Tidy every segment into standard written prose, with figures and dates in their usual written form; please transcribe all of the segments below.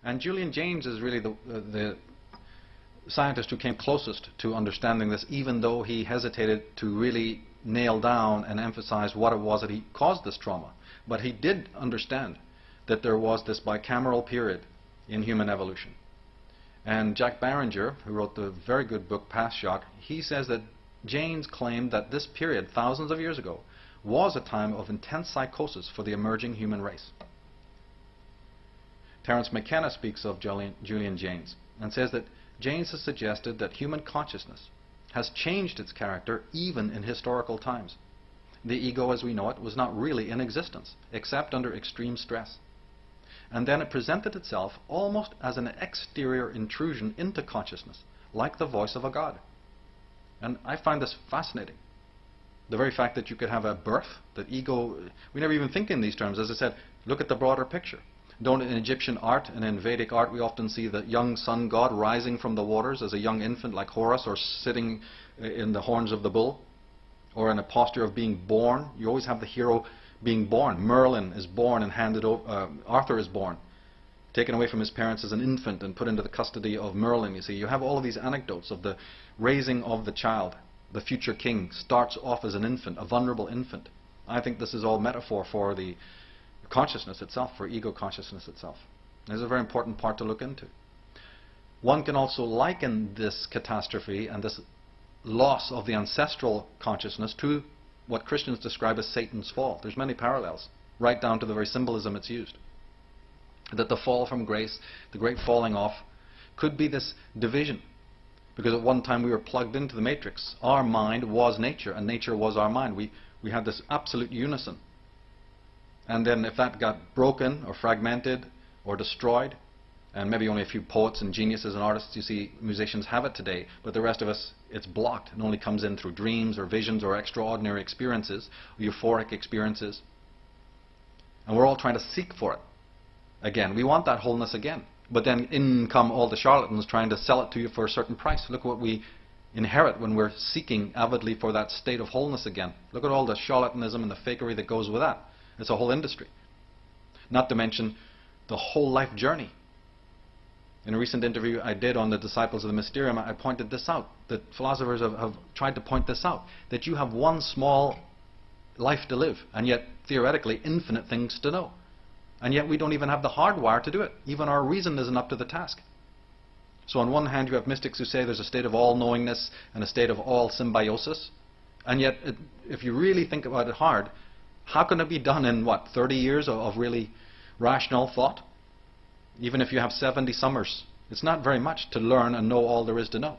And Julian Jaynes is really the scientist who came closest to understanding this, even though he hesitated to really nail down and emphasize what it was that he caused this trauma. But he did understand that there was this bicameral period in human evolution. And Jack Barringer, who wrote the very good book Past Shock, he says that Jaynes claimed that this period, thousands of years ago, was a time of intense psychosis for the emerging human race. Terence McKenna speaks of Julian Jaynes and says that Jaynes has suggested that human consciousness has changed its character even in historical times. The ego as we know it was not really in existence, except under extreme stress. And then it presented itself almost as an exterior intrusion into consciousness, like the voice of a god. And I find this fascinating. The very fact that you could have a birth, that ego, we never even think in these terms. As I said, look at the broader picture. Don't in Egyptian art and in Vedic art we often see the young sun god rising from the waters as a young infant like Horus, or sitting in the horns of the bull, or in a posture of being born. You always have the hero being born. Merlin is born and handed over, Arthur is born, taken away from his parents as an infant and put into the custody of Merlin. You see, you have all of these anecdotes of the raising of the child. The future king starts off as an infant, a vulnerable infant. I think this is all metaphor for the consciousness itself, for ego consciousness itself. This is a very important part to look into. One can also liken this catastrophe and this loss of the ancestral consciousness to what Christians describe as Satan's fall. There's many parallels, right down to the very symbolism it's used. That the fall from grace, the great falling off, could be this division. Because at one time we were plugged into the matrix. Our mind was nature, and nature was our mind. We had this absolute unison. And then if that got broken or fragmented or destroyed, and maybe only a few poets and geniuses and artists, you see, musicians have it today, but the rest of us, it's blocked. It only comes in through dreams or visions or extraordinary experiences, or euphoric experiences. And we're all trying to seek for it again. We want that wholeness again. But then in come all the charlatans trying to sell it to you for a certain price. Look what we inherit when we're seeking avidly for that state of wholeness again. Look at all the charlatanism and the fakery that goes with that. It's a whole industry. Not to mention the whole life journey. In a recent interview I did on the Disciples of the Mysterium, I pointed this out, that philosophers have tried to point this out, that you have one small life to live, and yet theoretically infinite things to know. And yet we don't even have the hardwire to do it. Even our reason isn't up to the task. So on one hand you have mystics who say there's a state of all-knowingness and a state of all-symbiosis, and yet if you really think about it hard, how can it be done in, what, 30 years of really rational thought? Even if you have 70 summers, it's not very much to learn and know all there is to know.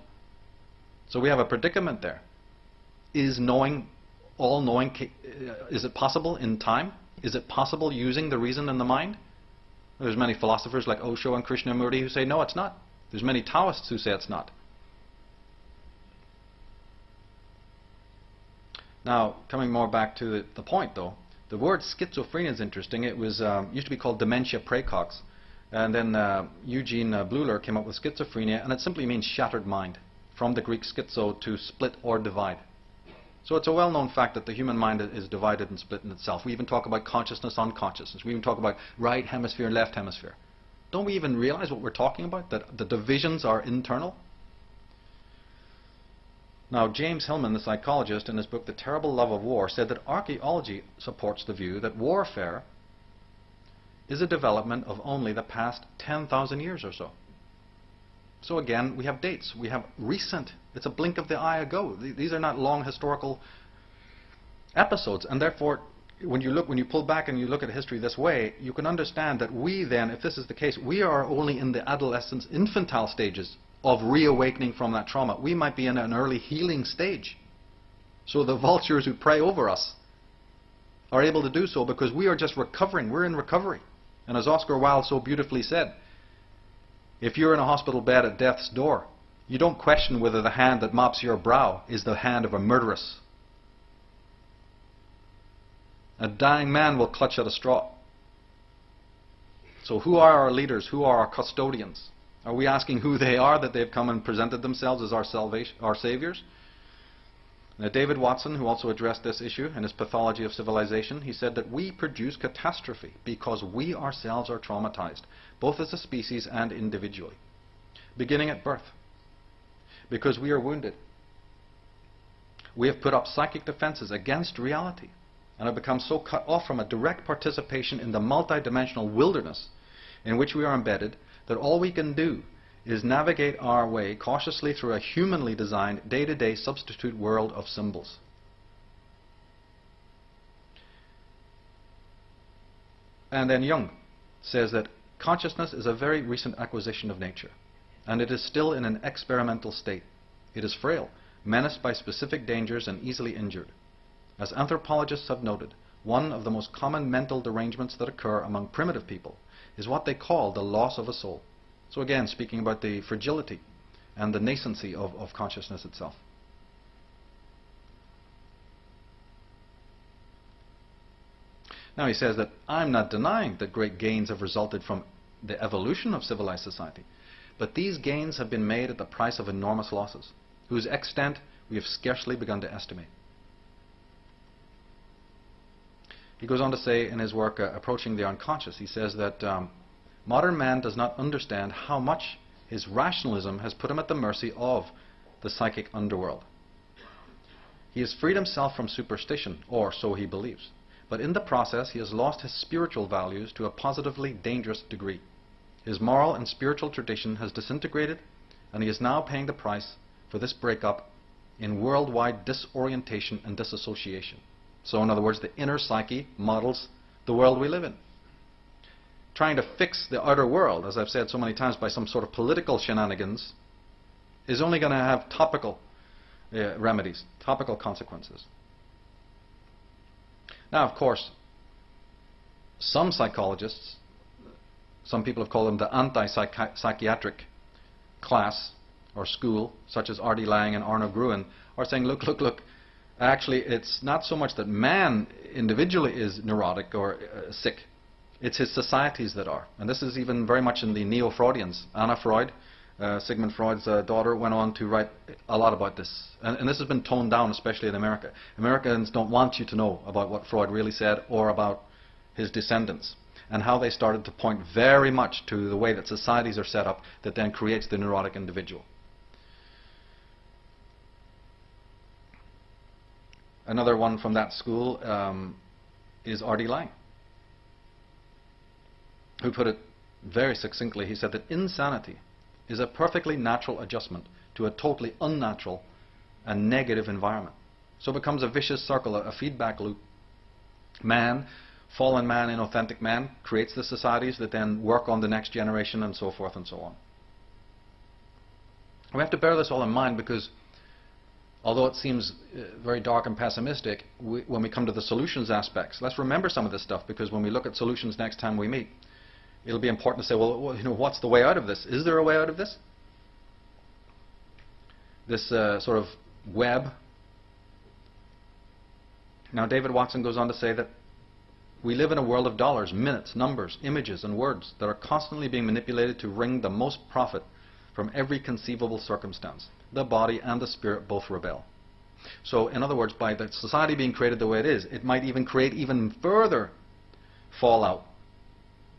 So we have a predicament there. Is knowing, all-knowing, is it possible in time? Is it possible using the reason and the mind? There's many philosophers like Osho and Krishnamurti who say no, it's not. There's many Taoists who say it's not. Now, coming more back to the point though, the word schizophrenia is interesting. It was used to be called dementia praecox. And then Eugene Bleuler came up with schizophrenia, and it simply means shattered mind, from the Greek schizo, to split or divide. So it's a well-known fact that the human mind is divided and split in itself. We even talk about consciousness, unconsciousness. We even talk about right hemisphere, left hemisphere. Don't we even realize what we're talking about, that the divisions are internal? Now, James Hillman, the psychologist, in his book The Terrible Love of War, said that archaeology supports the view that warfare is a development of only the past 10,000 years or so. So again, we have dates. We have recent. It's a blink of the eye ago. These are not long historical episodes. And therefore, when you pull back and you look at history this way, you can understand that we then, if this is the case, we are only in the adolescence, infantile stages of reawakening from that trauma. We might be in an early healing stage. So the vultures who prey over us are able to do so because we are just recovering. We're in recovery. And as Oscar Wilde so beautifully said, if you're in a hospital bed at death's door, you don't question whether the hand that mops your brow is the hand of a murderess. A dying man will clutch at a straw. So who are our leaders? Who are our custodians? Are we asking who they are, that they've come and presented themselves as our salvation, our saviors? Now, David Watson, who also addressed this issue in his Pathology of Civilization, he said that we produce catastrophe because we ourselves are traumatized, both as a species and individually, beginning at birth, because we are wounded. We have put up psychic defenses against reality and have become so cut off from a direct participation in the multidimensional wilderness in which we are embedded that all we can do is navigate our way cautiously through a humanly designed day-to-day substitute world of symbols. And then Jung says that consciousness is a very recent acquisition of nature, and it is still in an experimental state. It is frail, menaced by specific dangers and easily injured. As anthropologists have noted, one of the most common mental derangements that occur among primitive people is what they call the loss of a soul. So again, speaking about the fragility and the nascency of consciousness itself. Now he says that I'm not denying that great gains have resulted from the evolution of civilized society, but these gains have been made at the price of enormous losses, whose extent we have scarcely begun to estimate. He goes on to say in his work, Approaching the Unconscious, he says that modern man does not understand how much his rationalism has put him at the mercy of the psychic underworld. He has freed himself from superstition, or so he believes, but in the process he has lost his spiritual values to a positively dangerous degree. His moral and spiritual tradition has disintegrated, and he is now paying the price for this breakup in worldwide disorientation and disassociation. So in other words, the inner psyche models the world we live in. Trying to fix the outer world, as I've said so many times, by some sort of political shenanigans is only going to have topical remedies, topical consequences. Now, of course, some psychologists, some people have called them the anti-psychiatric class or school, such as R.D. Laing and Arno Gruen, are saying, look, actually it's not so much that man individually is neurotic or sick, it's his societies that are. And this is even very much in the neo-Freudians. Anna Freud, Sigmund Freud's daughter, went on to write a lot about this. And this has been toned down, especially in America. Americans don't want you to know about what Freud really said or about his descendants, and how they started to point very much to the way that societies are set up that then creates the neurotic individual. Another one from that school is R.D. Laing, who put it very succinctly. He said that insanity is a perfectly natural adjustment to a totally unnatural and negative environment. So it becomes a vicious circle, a feedback loop. Man, fallen man, inauthentic man, creates the societies that then work on the next generation, and so forth and so on. We have to bear this all in mind, because although it seems very dark and pessimistic, when we come to the solutions aspects, let's remember some of this stuff, because when we look at solutions next time we meet, it'll be important to say, well, you know, what's the way out of this? Is there a way out of this? This sort of web. Now, David Watson goes on to say that we live in a world of dollars, minutes, numbers, images, and words that are constantly being manipulated to wring the most profit from every conceivable circumstance. The body and the spirit both rebel. So, in other words, by the society being created the way it is, it might even create even further fallout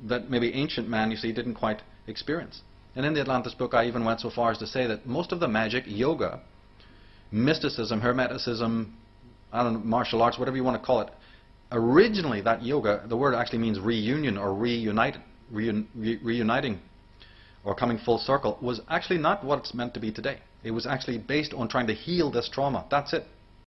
that maybe ancient man, you see, didn't quite experience. And in the Atlantis book, I even went so far as to say that most of the magic, yoga, mysticism, hermeticism, I don't know, martial arts, whatever you want to call it, originally that yoga, the word actually means reunion or reuniting or coming full circle, was actually not what it's meant to be today. It was actually based on trying to heal this trauma. That's it.